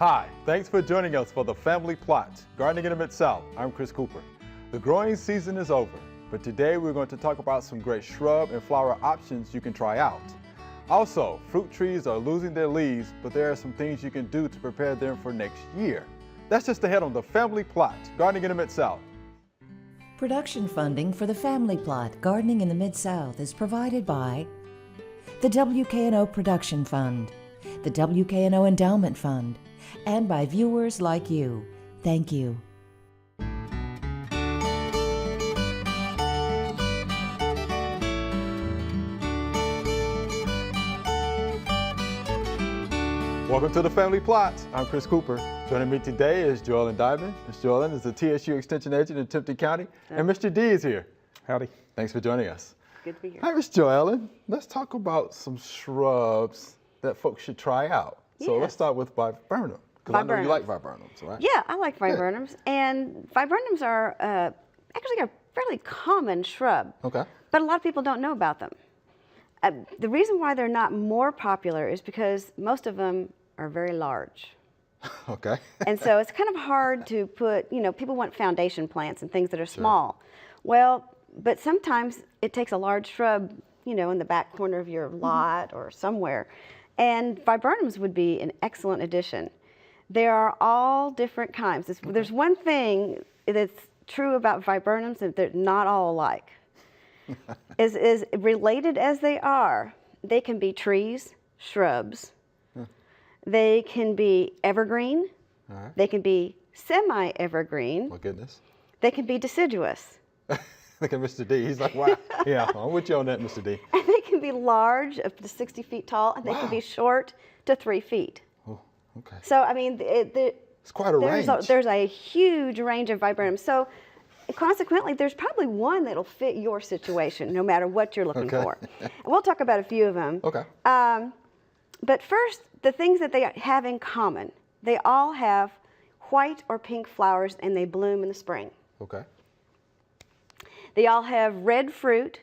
Hi, thanks for joining us for the Family Plot, Gardening in the Mid-South. I'm Chris Cooper. The growing season is over, but today we're going to talk about some great shrub and flower options you can try out. Also, fruit trees are losing their leaves, but there are some things you can do to prepare them for next year. That's just ahead on the Family Plot, Gardening in the Mid-South. Production funding for the Family Plot, Gardening in the Mid-South is provided by the WKNO Production Fund, the WKNO Endowment Fund, and by viewers like you. Thank you. Welcome to the Family Plot. I'm Chris Cooper. Joining me today is Joellen Dimond. Ms. Joellen is the TSU Extension Agent in Tipton County. And Mr. D is here. Howdy. Thanks for joining us. Good to be here. Hi, Ms. Joellen. Let's talk about some shrubs that folks should try out. So let's start with viburnum, because I know you like viburnums, right? Yeah, I like viburnums. And viburnums are actually a fairly common shrub. Okay. But a lot of people don't know about them. The reason why they're not more popular is because most of them are very large. Okay. And so it's kind of hard to put, people want foundation plants and things that are small. Well, but sometimes it takes a large shrub, in the back corner of your lot or somewhere. And viburnums would be an excellent addition. There are all different kinds. There's one thing that's true about viburnums, that they're not all alike. As related as they are, they can be trees, shrubs. They can be evergreen. They can be semi-evergreen. My goodness. They can be deciduous. Look at Mr. D. He's like, wow. Yeah, I'm with you on that, Mr. D. And they can be large, up to 60 feet tall, and they can be short to 3 feet. Oh, okay. So, I mean, it's quite a range. There's a huge range of viburnums. So, consequently, there's probably one that'll fit your situation, no matter what you're looking for. And we'll talk about a few of them. Okay. But first, the things that they have in common. They all have white or pink flowers, and they bloom in the spring. Okay. They all have red fruit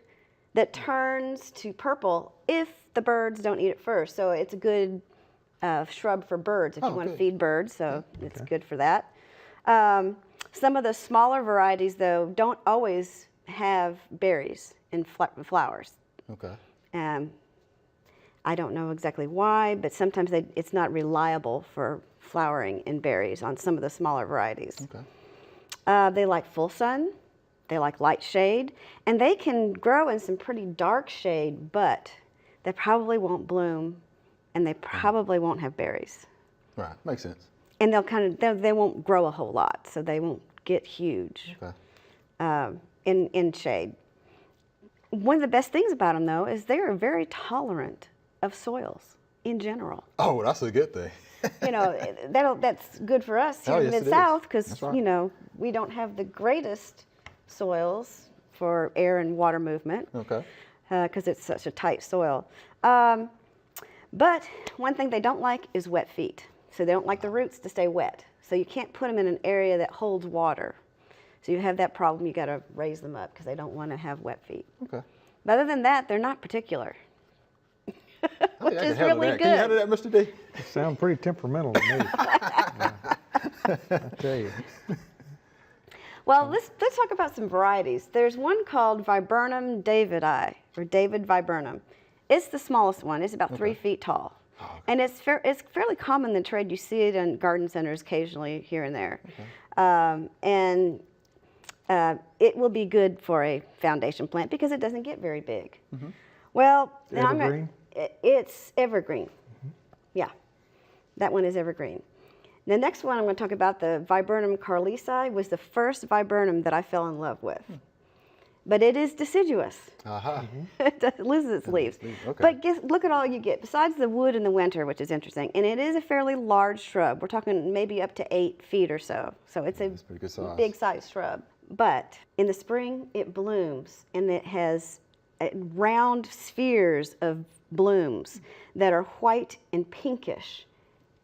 that turns to purple if the birds don't eat it first. So it's a good shrub for birds if you want to feed birds, so it's good for that. Some of the smaller varieties, though, don't always have berries in flowers. Okay. I don't know exactly why, but sometimes it's not reliable for flowering in berries on some of the smaller varieties. Okay. They like full sun. They like light shade, and they can grow in some pretty dark shade, but they probably won't bloom, and they probably won't have berries. Right, makes sense. And they won't grow a whole lot, so they won't get huge in shade. One of the best things about them, though, is they are very tolerant of soils in general. Oh, that's a good thing. That's good for us here in the Mid-South, because we don't have the greatest soils for air and water movement. Okay. Because it's such a tight soil. But one thing they don't like is wet feet. So they don't like the roots to stay wet. So you can't put them in an area that holds water. So you have that problem, you got to raise them up because they don't want to have wet feet. Okay. But other than that, they're not particular. Which is really good. Can you handle that, Mr. D? They sound pretty temperamental to me. I tell you. Well, let's talk about some varieties. There's one called Viburnum davidi, or David viburnum. It's the smallest one. It's about 3 feet tall. Oh, okay. And it's fairly common in the trade. You see it in garden centers occasionally here and there. Okay. It will be good for a foundation plant because it doesn't get very big. Mm-hmm. Well, evergreen? It's evergreen. Mm-hmm. Yeah, that one is evergreen. The next one I'm going to talk about, the Viburnum carlesi, was the first viburnum that I fell in love with. But it is deciduous. It loses its leaves. Okay. But look at all you get, besides the wood in the winter, which is interesting. And it is a fairly large shrub. We're talking maybe up to 8 feet or so. So it's a big size shrub. But in the spring, it blooms, and it has round spheres of blooms that are white and pinkish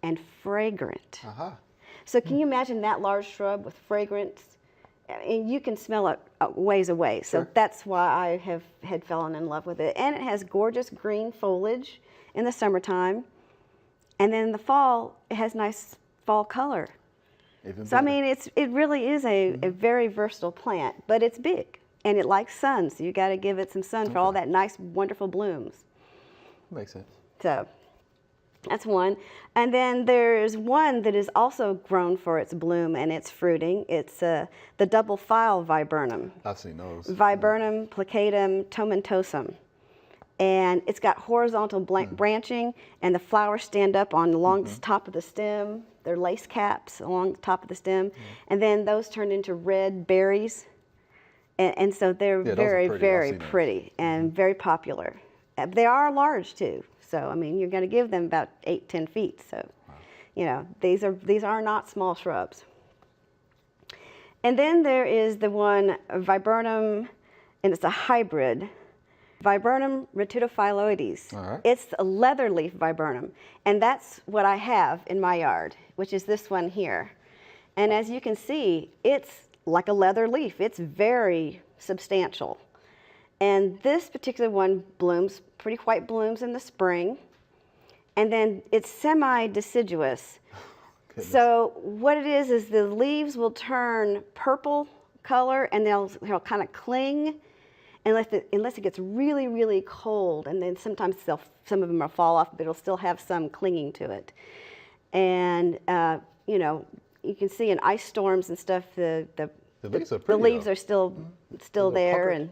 and fragrant. So can you imagine that large shrub with fragrance? And you can smell it ways away. So that's why I had fallen in love with it. And it has gorgeous green foliage in the summertime. And then in the fall, it has nice fall color. Even So I better. mean, it really is a very versatile plant, but it's big and it likes sun, so you got to give it some sun for all that nice, wonderful blooms. Makes sense. So that's one. And then there's one that is also grown for its bloom and its fruiting. It's the double file viburnum. I've seen those. Viburnum plicatum tomentosum. And it's got horizontal branching, and the flowers stand up along the top of the stem. They're lace caps along the top of the stem. And then those turn into red berries. And so they're Yeah, those are very, pretty. I've very seen those. pretty and very popular. They are large too. So, I mean, you're going to give them about 8-10 feet. So, you know, these are not small shrubs. And then there is the one viburnum, and it's a hybrid. Viburnum rototophyloides. All right. It's a leatherleaf viburnum, and that's what I have in my yard, which is this one here. And as you can see, it's like a leather leaf. It's very substantial. And this particular one blooms, pretty white blooms in the spring, and then it's semi-deciduous. So what it is the leaves will turn purple color, and they'll kind of cling unless it gets really, really cold, and then sometimes some of them will fall off, but it'll still have some clinging to it. And you know, you can see in ice storms and stuff, the leaves are the pretty, leaves though. are still little there puckered.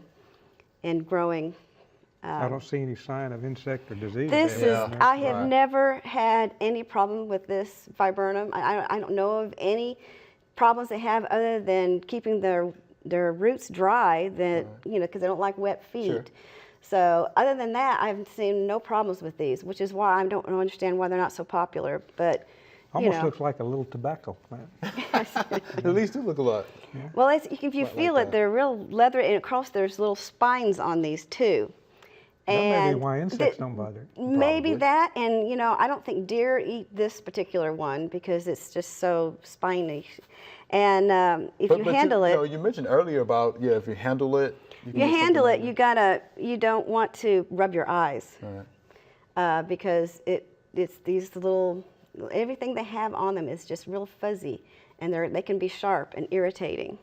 and growing. I don't see any sign of insect or disease. This there. is, Yeah. I have Right. never had any problem with this viburnum. I don't know of any problems they have other than keeping their roots dry, that, you know, because they don't like wet feet. Sure. So other than that, I've seen no problems with these, which is why I don't understand why they're not so popular. But, you Almost know, looks like a little tobacco plant. The leaves do look a lot. well, if you Quite feel like it, that. they're real leather, and across there's little spines on these too. That may be And why insects don't bother it. Maybe Probably. that, and you know, I don't think deer eat this particular one because it's just so spiny. And if you handle you know, it, you mentioned earlier about if you handle it. Can you get handle it. something You don't want to rub your eyes on it. because it's these little, everything they have on them is just real fuzzy, and they can be sharp and irritating.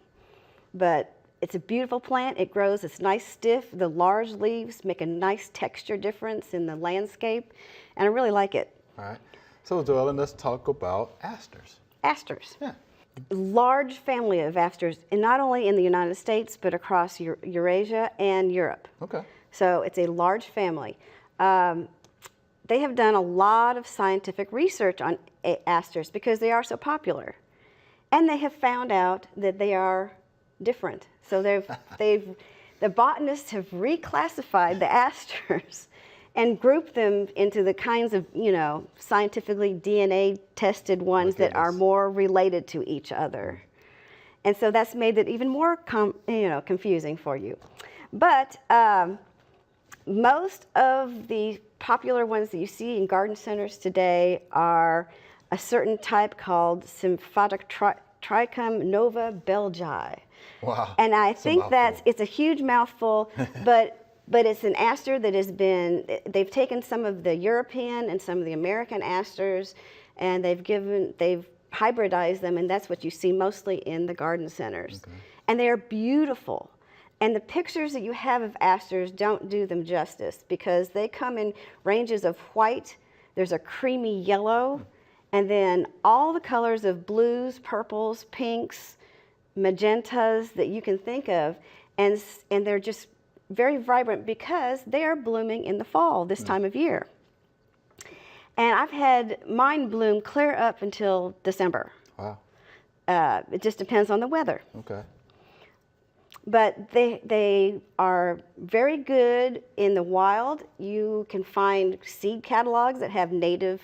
But it's a beautiful plant. It grows. It's nice, stiff. The large leaves make a nice texture difference in the landscape, and I really like it. All right. So, Joellen, let's talk about asters. Asters. Yeah. Large family of asters, and not only in the United States, but across Eurasia and Europe. Okay. So it's a large family. They have done a lot of scientific research on asters because they are so popular. And they have found out that they are different. So the botanists have reclassified the asters and grouped them into the kinds of, you know, scientifically DNA tested ones that are goodness. more related to each other. And so that's made it even more confusing for you. But most of the popular ones that you see in garden centers today are a certain type called Symphotic nova belgi. Wow. And I It's a think mouthful. it's a huge mouthful, but it's an aster that has been, they've taken some of the European and some of the American asters, and they've hybridized them, and that's what you see mostly in the garden centers. Okay. And they are beautiful. And the pictures that you have of asters don't do them justice because they come in ranges of white, there's a creamy yellow, and then all the colors of blues, purples, pinks, magentas that you can think of, and they're just very vibrant because they are blooming in the fall this time of year. And I've had mine bloom clear up until December. Wow. It just depends on the weather. Okay. But they are very good in the wild. You can find seed catalogs that have native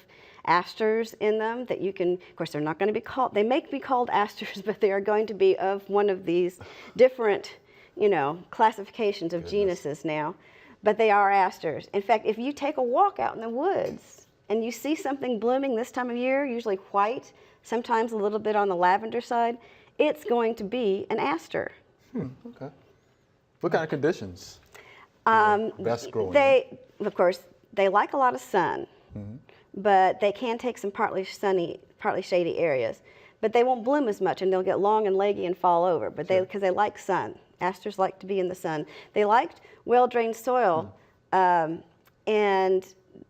asters in them that you can, of course, they're not going to be called, they may be called asters, but they are going to be of one of these different, you know, classifications of genuses now. But they are asters. In fact, if you take a walk out in the woods and you see something blooming this time of year, usually white, sometimes a little bit on the lavender side, it's going to be an aster. Okay. What kind of conditions? Best growing. Of course, they like a lot of sun, but they can take some partly sunny partly shady areas. But they won't bloom as much, and they'll get long and leggy and fall over. But because they like sun. Asters like to be in the sun. They liked well-drained soil, and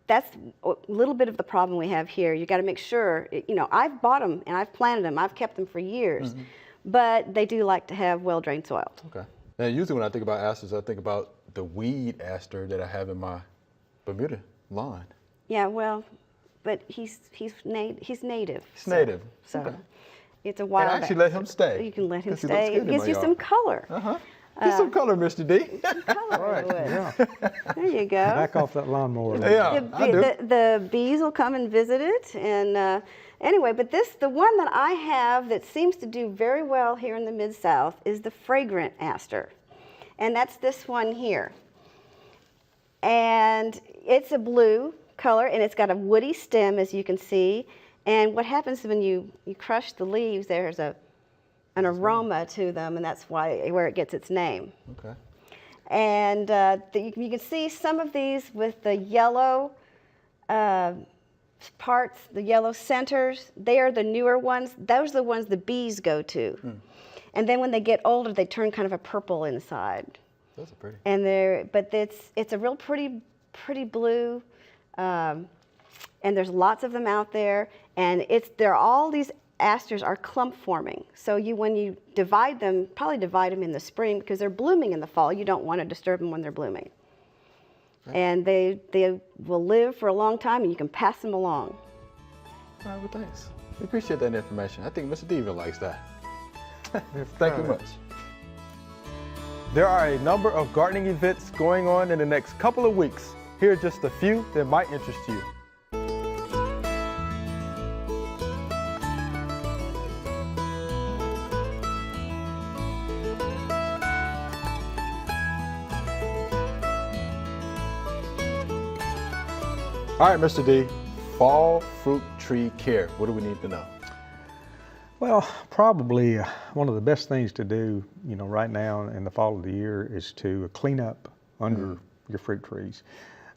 that's a little bit of the problem we have here. You got to make sure, you know, I've bought them and I've planted them. I've kept them for years, but they do like to have well-drained soil. Okay. Now, usually when I think about asters, I think about the weed aster that I have in my Bermuda lawn. Yeah, well, but he's native. He's native. So Okay. it's a wild. And I actually let him stay. You can let him 'cause he looks stay. good It in gives my you yard. some color. Get some color, Mr. D. Color. Yeah. There you go. Back off that lawnmower. Yeah, I do. The bees will come and visit it, and anyway, but the one that I have that seems to do very well here in the Mid-South is the fragrant aster, and that's this one here. And it's a blue color, and it's got a woody stem, as you can see. And what happens when you crush the leaves, there's an aroma to them, and that's where it gets its name. Okay. And you can see some of these with the yellow parts, the yellow centers. They are the newer ones. Those are the ones the bees go to. And then when they get older, they turn kind of a purple inside. Those are pretty. And but it's a real pretty blue, and there's lots of them out there. And all these asters are clump forming. So when you divide them, probably divide them in the spring because they're blooming in the fall. You don't want to disturb them when they're blooming. Okay. And they will live for a long time, and you can pass them along. All right, well, thanks. We appreciate that information. I think Mr. D even likes that. Thank you much. There are a number of gardening events going on in the next couple of weeks. Here are just a few that might interest you. All right, Mr. D, fall fruit tree care. What do we need to know? Well, probably one of the best things to do, you know, right now in the fall of the year is to clean up under your fruit trees.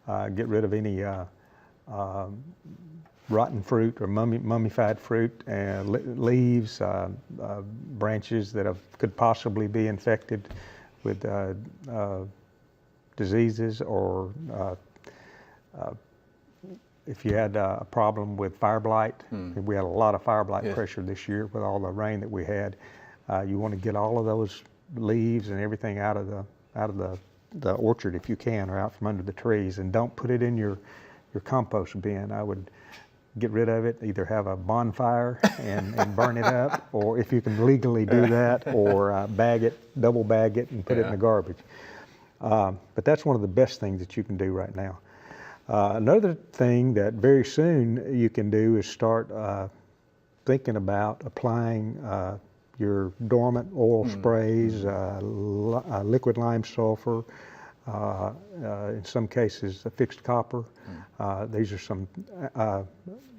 Get rid of any rotten fruit or mummified fruit and leaves, branches that could possibly be infected with diseases, or if you had a problem with fire blight. We had a lot of fire blight pressure this year with all the rain that we had. You want to get all of those leaves and everything out of the orchard if you can, or out from under the trees, and don't put it in your compost bin. I would get rid of it, either have a bonfire and burn it up, or if you can legally do that, or bag it, double bag it, and put it in the garbage. But that's one of the best things that you can do right now. Another thing that very soon you can do is start thinking about applying your dormant oil sprays, liquid lime sulfur, in some cases fixed copper. These are some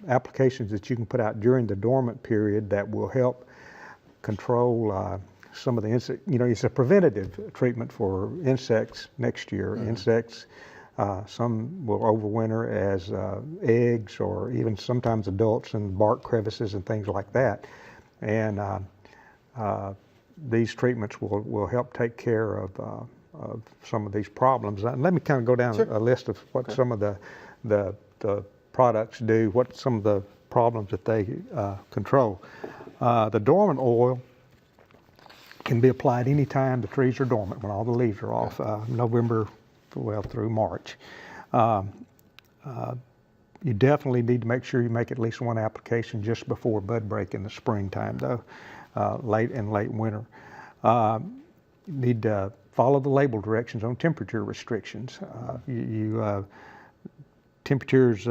applications that you can put out during the dormant period that will help control some of the insect. You know, it's a preventative treatment for insects next year. Insects, some will overwinter as eggs, or even sometimes adults in bark crevices and things like that. And these treatments will help take care of some of these problems. Let me kind of go down a list of what some of the products do, what some of the problems that they control. The dormant oil can be applied anytime the trees are dormant, when all the leaves are off, November through March. You definitely need to make sure you make at least one application just before bud break in the springtime, though, late winter. You need to follow the label directions on temperature restrictions. Temperatures,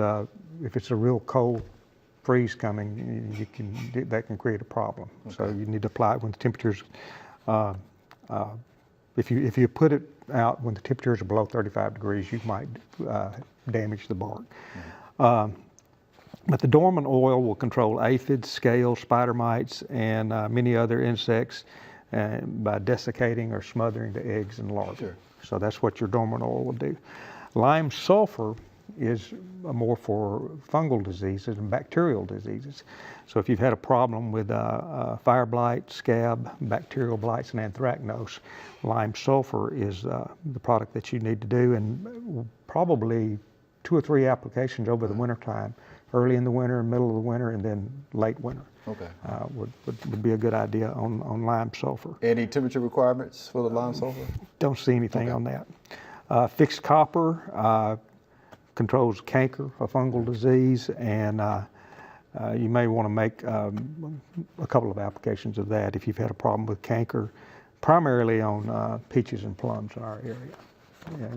if it's a real cold freeze coming, that can create a problem. Okay. So you need to apply it when the temperatures, if you put it out when the temperatures are below 35 degrees, you might damage the bark. But the dormant oil will control aphids, scales, spider mites, and many other insects by desiccating or smothering the eggs and larvae. Sure. So that's what your dormant oil will do. Lime sulfur is more for fungal diseases and bacterial diseases. So if you've had a problem with fire blight, scab, bacterial blights, and anthracnose, lime sulfur is the product that you need to do, and probably 2 or 3 applications over the winter time, early in the winter, middle of the winter, and then late winter. Okay. Would be a good idea on lime sulfur. Any temperature requirements for the lime sulfur? Don't see anything on that. Fixed copper controls canker, a fungal disease, and you may want to make a couple of applications of that if you've had a problem with canker, primarily on peaches and plums in our area. Yeah,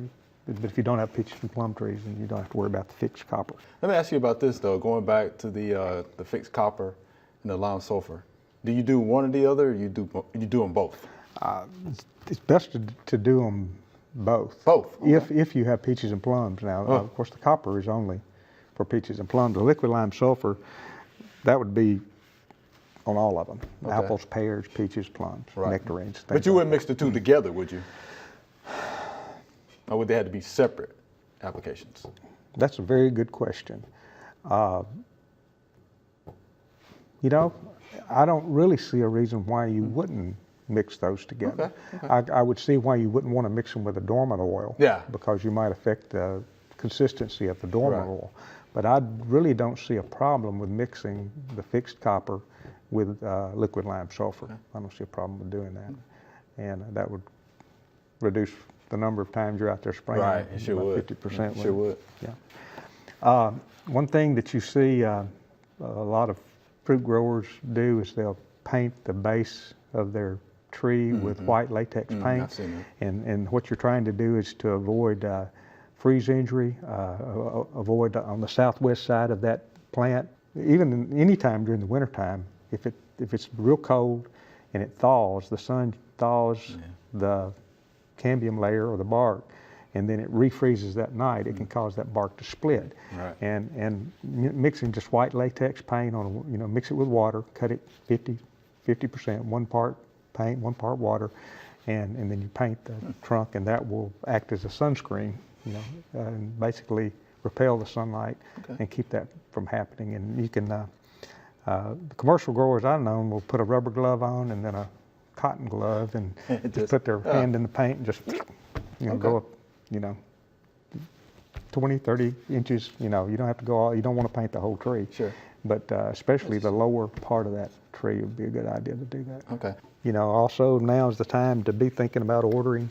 but if you don't have peaches and plum trees, then you don't have to worry about the fixed copper. Let me ask you about this though, going back to the fixed copper and the lime sulfur. Do you do one or the other, or you do them both? It's best to do them both. Both? Okay. If you have peaches and plums. Now, Oh. of course, the copper is only for peaches and plums. The liquid lime sulfur, that would be on all of them. Okay. Apples, pears, peaches, plums, Right. nectarines. But you wouldn't mix the two together, would you? Or would they have to be separate applications? That's a very good question. You know, I don't really see a reason why you wouldn't mix those together. Okay. I would see why you wouldn't want to mix them with a dormant oil. Yeah. Because you might affect the consistency of the dormant Right. oil. But I really don't see a problem with mixing the fixed copper with liquid lime sulfur. I don't see a problem with doing that. And that would reduce the number of times you're out there spraying. Right, it sure about would. 50%. It sure would. Yeah. One thing that you see a lot of fruit growers do is they'll paint the base of their tree with white latex paint. I've seen that. And what you're trying to do is to avoid freeze injury, avoid on the southwest side of that plant. Even any time during the wintertime, if it's real cold and it thaws, the sun thaws the cambium layer or the bark, and then it refreezes that night, it can cause that bark to split. Right. And mixing just white latex paint on, mix it with water, cut it 50%, 1 part paint, 1 part water, and then you paint the trunk, and that will act as a sunscreen, and basically repel the sunlight and keep that from happening. And you can, the commercial growers I've known will put a rubber glove on and then a cotton glove and just put their hand in the paint and just, go up, 20, 30 inches, you don't have to go all, you don't want to paint the whole tree. Sure. But especially the lower part of that tree would be a good idea to do that. Okay. Also now is the time to be thinking about ordering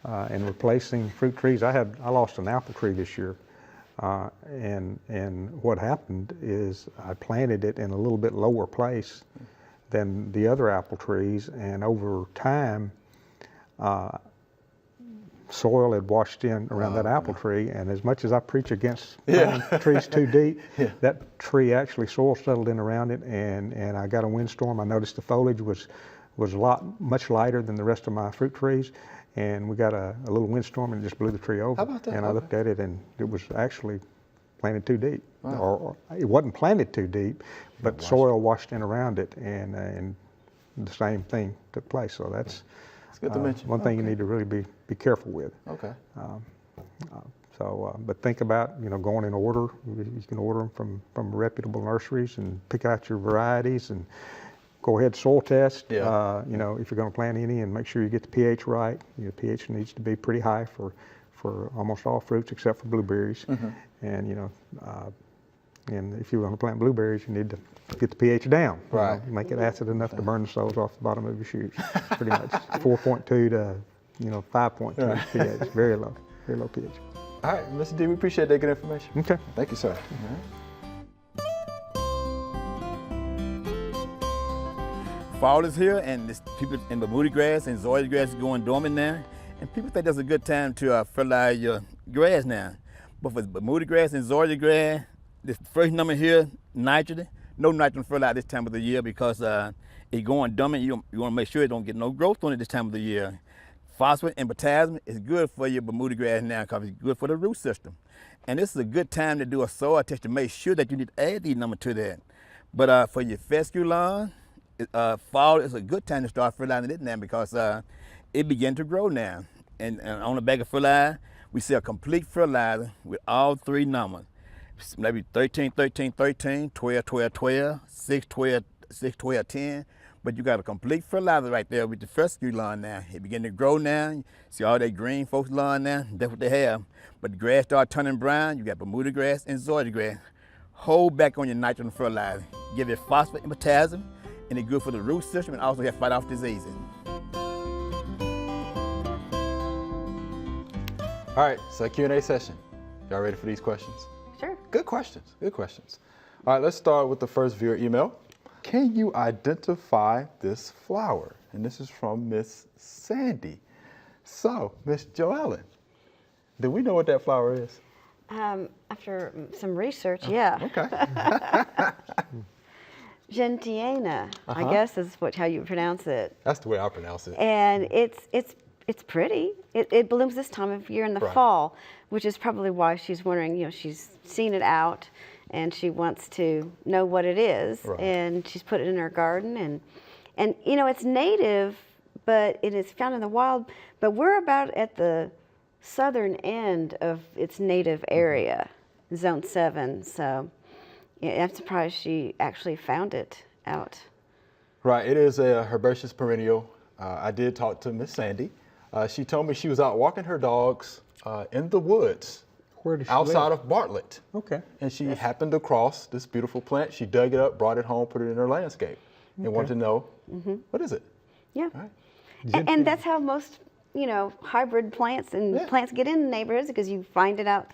and replacing fruit trees. I lost an apple tree this year. And what happened is I planted it in a little bit lower place than the other apple trees, and over time, soil had washed in around that apple tree, and as much as I preach against planting trees too deep, that tree actually soil settled in around it, and I got a windstorm. I noticed the foliage was much lighter than the rest of my fruit trees, and we got a little windstorm and it just blew the tree over. How about that? And I looked at it, and it was actually planted too deep. Wow. Or it wasn't planted too deep, but soil washed in around it, and the same thing took place. So that's good to mention. one thing you need to really be careful with. Okay. But think about going in order. You can order them from reputable nurseries and pick out your varieties and go ahead soil test. Yeah. If you're going to plant any, and make sure you get the pH right. pH needs to be pretty high for almost all fruits except for blueberries. And and if you're going to plant blueberries, you need to get the pH down. Right. Make it acid enough to burn the soles off the bottom of your shoes. Pretty much 4.2 to 5.2 pH. Very low pH. All right, Mr. D, we appreciate that good information. Okay. Thank you, sir. Fall is here, and people in Bermuda grass and zoysia grass is going dormant now. And people think that's a good time to fertilize your grass now. But for Bermuda grass and zoysia grass, this first number here, nitrogen, no nitrogen fertilizer this time of the year because it's going dormant. You want to make sure it don't get no growth on it this time of the year. Phosphorus and potassium is good for your Bermuda grass now because it's good for the root system. And this is a good time to do a soil test to make sure that you need to add these numbers to that. But for your fescue lawn, fall is a good time to start fertilizing it now because it begin to grow now. And on the bag of fertilizer, We sell complete fertilizer with all three numbers. Maybe 13, 13, 13, 12, 12, 12, 6, 12, 6, 12, 10. But you got a complete fertilizer right there with the fescue lawn now. It begin to grow now. You see all that green folks lawn now? That's what they have. But the grass start turning brown. You got Bermuda grass and zoysia grass. Hold back on your nitrogen fertilizer. Give it phosphate and potassium, and it's good for the root system and also help fight off diseases. All right, so Q&A session. Y'all ready for these questions? Sure. Good questions, good questions. All right, let's start with the first viewer email. Can you identify this flower? And this is from Miss Sandy. So, Miss Joellen, do we know what that flower is? After some research, yeah. Okay. Gentiana, I guess is how you pronounce it. That's the way I pronounce it. And it's pretty. It blooms this time of year in the fall, which is probably why she's wondering, she's seen it out and she wants to know what it is. And she's put it in her garden and it's native, but it is found in the wild, but we're about at the southern end of its native area, zone 7. So I'm surprised she actually found it out. Right, it is a herbaceous perennial. I did talk to Miss Sandy. She told me she was out walking her dogs in the woods. Where does she outside live? of Bartlett. Okay. And she happened across this beautiful plant. She dug it up, brought it home, put it in her landscape, and wanted to know, what is it? Yeah. All right. And that's how most, hybrid plants and plants get in neighborhoods, because you find it out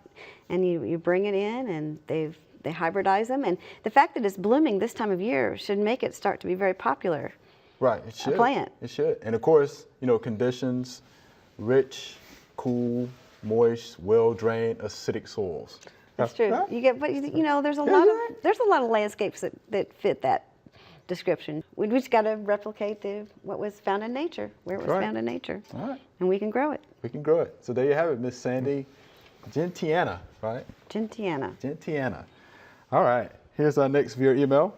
and you bring it in and they hybridize them. And the fact that it's blooming this time of year should make it start to be very popular. Right, it should. Plant. It should. And of course, conditions, rich, cool, moist, well-drained, acidic soils. That's true. Right? You get, but there's a lot of landscapes that fit that description. We just got to replicate what was found in nature, where it was found in nature. All right. And we can grow it. We can grow it. So there you have it, Miss Sandy Gentiana, right? Gentiana. Gentiana. All right, here's our next viewer email.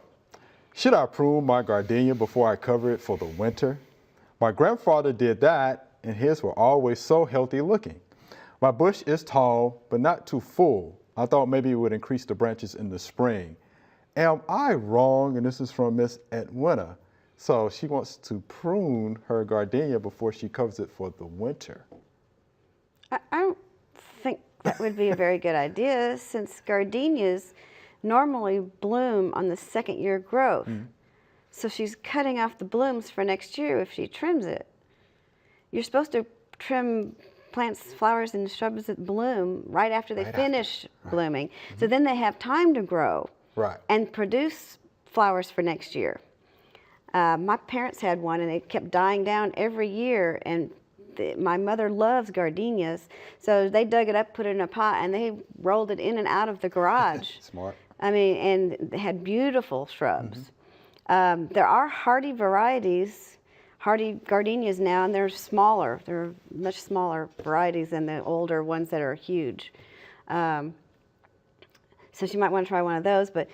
Should I prune my gardenia before I cover it for the winter? My grandfather did that, and his were always so healthy looking. My bush is tall, but not too full. I thought maybe it would increase the branches in the spring. Am I wrong? And this is from Miss Edwina. So she wants to prune her gardenia before she covers it for the winter. I don't think that would be a very good idea, since gardenias normally bloom on the second year growth. So she's cutting off the blooms for next year if she trims it. You're supposed to trim plants, flowers, and shrubs that bloom right after they finish blooming. So then they have time to grow and produce flowers for next year. My parents had one, and it kept dying down every year, and my mother loves gardenias, so they dug it up, put it in a pot, and they rolled it in and out of the garage. Smart. I mean, and they had beautiful shrubs. There are hardy varieties, hardy gardenias now, and they're smaller. They're much smaller varieties than the older ones that are huge. So she might want to try one of those, but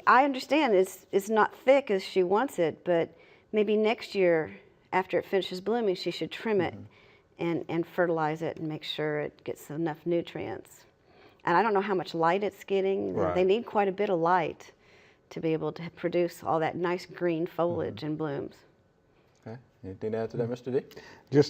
I understand it's not thick as she wants it, but maybe next year, after it finishes blooming, she should trim it and fertilize it and make sure it gets enough nutrients. And I don't know how much light it's getting. They need quite a bit of light to be able to produce all that nice green foliage and blooms. Okay. Anything to add to that, Mr. D?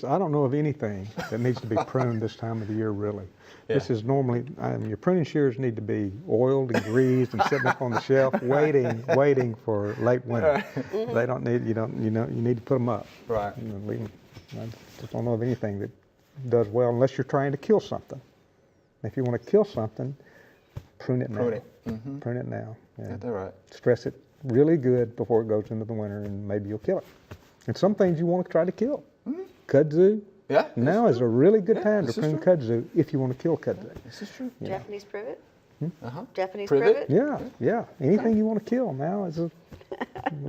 I don't know of anything that needs to be pruned this time of the year, really. This is normally, your pruning shears need to be oiled and greased and sitting up on the shelf waiting for late winter. They don't need, you need to put them up. Right. I just don't know of anything that does well unless you're trying to kill something. If you want to kill something, prune it now. Prune it. Prune it now. Yeah. Got that right. Stress it really good before it goes into the winter, and maybe you'll kill it. And some things you want to try to kill. Kudzu. Yeah. Now is a really good time to prune kudzu if you want to kill kudzu. This is true. Yeah. Japanese privet? Japanese Privet? privet? Yeah. Anything you want to kill now is a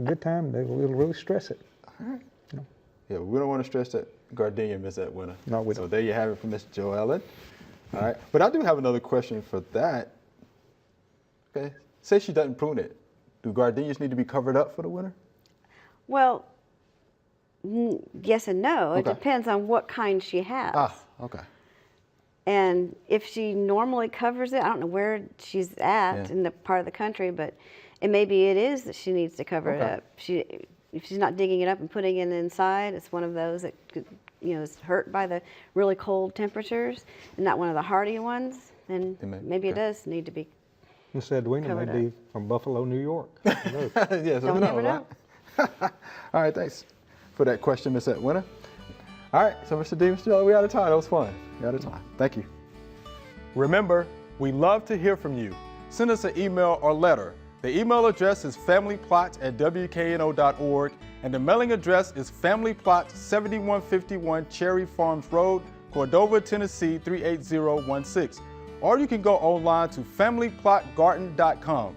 good time. It'll really stress it. All right. Yeah, we don't want to stress that gardenia, Miss Edwina. No, we So don't. there you have it from Miss Joellen. All right. But I do have another question for that. Okay. Say she doesn't prune it. Do gardenias need to be covered up for the winter? Well, yes and no. It Okay. depends on what kind she has. Ah, okay. And if she normally covers it, I don't know where she's at in the part of the country, but maybe it is that she needs to cover it up. If she's not digging it up and putting it inside, it's one of those that could, is hurt by the really cold temperatures and not one of the hardy ones, then maybe it does need to be Miss Edwina may be from Buffalo, New York. Yes, Don't never know. Right? All right, thanks for that question, Miss Edwina. All right, so Mr. D, Mr. Joellen, we out of time. That was fun. We out of time. Thank you. Remember, we love to hear from you. Send us an email or letter. The email address is familyplot@wkno.org, and the mailing address is Family Plot, 7151 Cherry Farms Road, Cordova, Tennessee 38016. Or you can go online to familyplotgarden.com.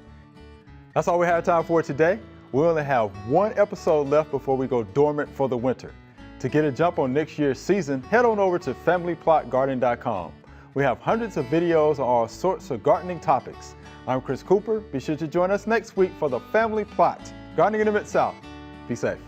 That's all we have time for today. We only have one episode left before we go dormant for the winter. To get a jump on next year's season, head on over to familyplotgarden.com. We have hundreds of videos on all sorts of gardening topics. I'm Chris Cooper. Be sure to join us next week for the Family Plot, Gardening in the Mid-South. Be safe.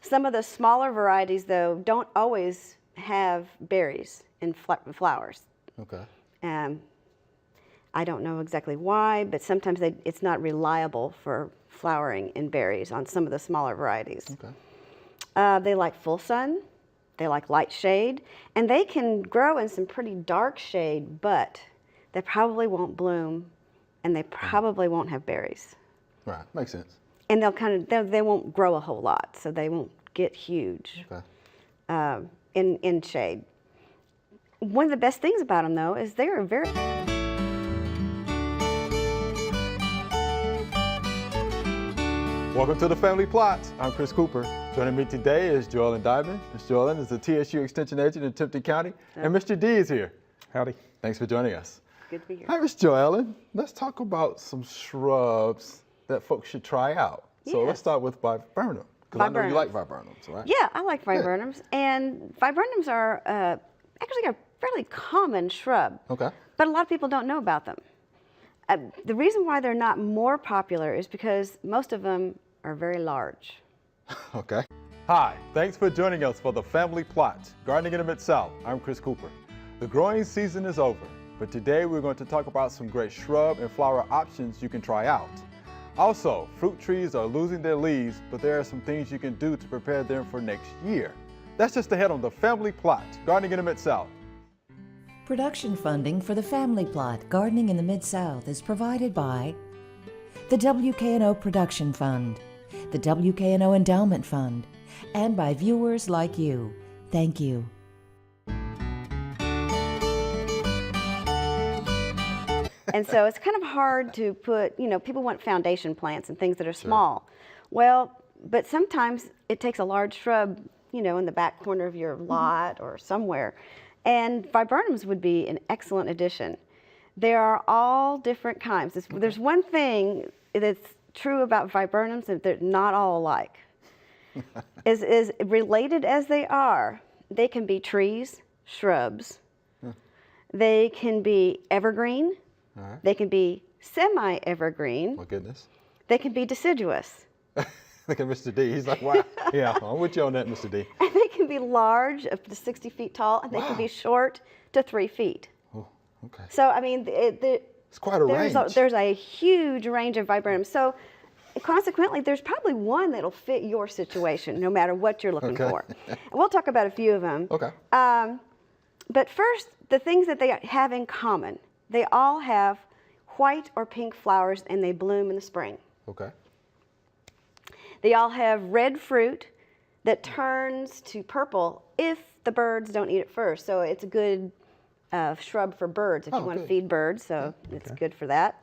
Some of the smaller varieties, though, don't always have berries in flowers. Okay. I don't know exactly why, but sometimes it's not reliable for flowering in berries on some of the smaller varieties. Okay. They like full sun, they like light shade, and they can grow in some pretty dark shade, but they probably won't bloom, and they probably won't have berries. Right, makes sense. And they won't grow a whole lot, so they won't get huge in shade. One of the best things about them, though, is they're very... Welcome to the Family Plot. I'm Chris Cooper. Joining me today is Joellen Dimond. Ms. Joellen is the TSU Extension Agent in Tipton County, and Mr. D is here. Howdy. Thanks for joining us. Good to be here. Hi, Ms. Joellen. Let's talk about some shrubs that folks should try out. So let's start with viburnum, because I know you like viburnums, right? Yeah, I like viburnums, and viburnums are actually a fairly common shrub. Okay. But a lot of people don't know about them. The reason why they're not more popular is because most of them are very large. Okay. Hi, thanks for joining us for the Family Plot, Gardening in the Mid-South. I'm Chris Cooper. The growing season is over, but today we're going to talk about some great shrub and flower options you can try out. Also, fruit trees are losing their leaves, but there are some things you can do to prepare them for next year. That's just ahead on the Family Plot, Gardening in the Mid-South. Production funding for the Family Plot, Gardening in the Mid-South is provided by the WKNO Production Fund, the WKNO Endowment Fund, and by viewers like you. Thank you. And so it's kind of hard to put, people want foundation plants and things that are small. Well, but sometimes it takes a large shrub, in the back corner of your lot or somewhere. And viburnums would be an excellent addition. There are all different kinds. There's one thing that's true about viburnums, that they're not all alike. As related as they are, they can be trees, shrubs. They can be evergreen. All right. They can be semi-evergreen. My goodness. They can be deciduous. Look at Mr. D. He's like, wow. Yeah, I'm with you on that, Mr. D. And they can be large, up to 60 feet tall, and they can be short to 3 feet. Oh, okay. So, I mean, It's quite a range. There's a huge range of viburnums. So, consequently, there's probably one that'll fit your situation, no matter what you're looking for. And we'll talk about a few of them. Okay. But first, the things that they have in common. They all have white or pink flowers, and they bloom in the spring. Okay. They all have red fruit that turns to purple if the birds don't eat it first. So it's a good shrub for birds if you want to feed birds, so it's good for that.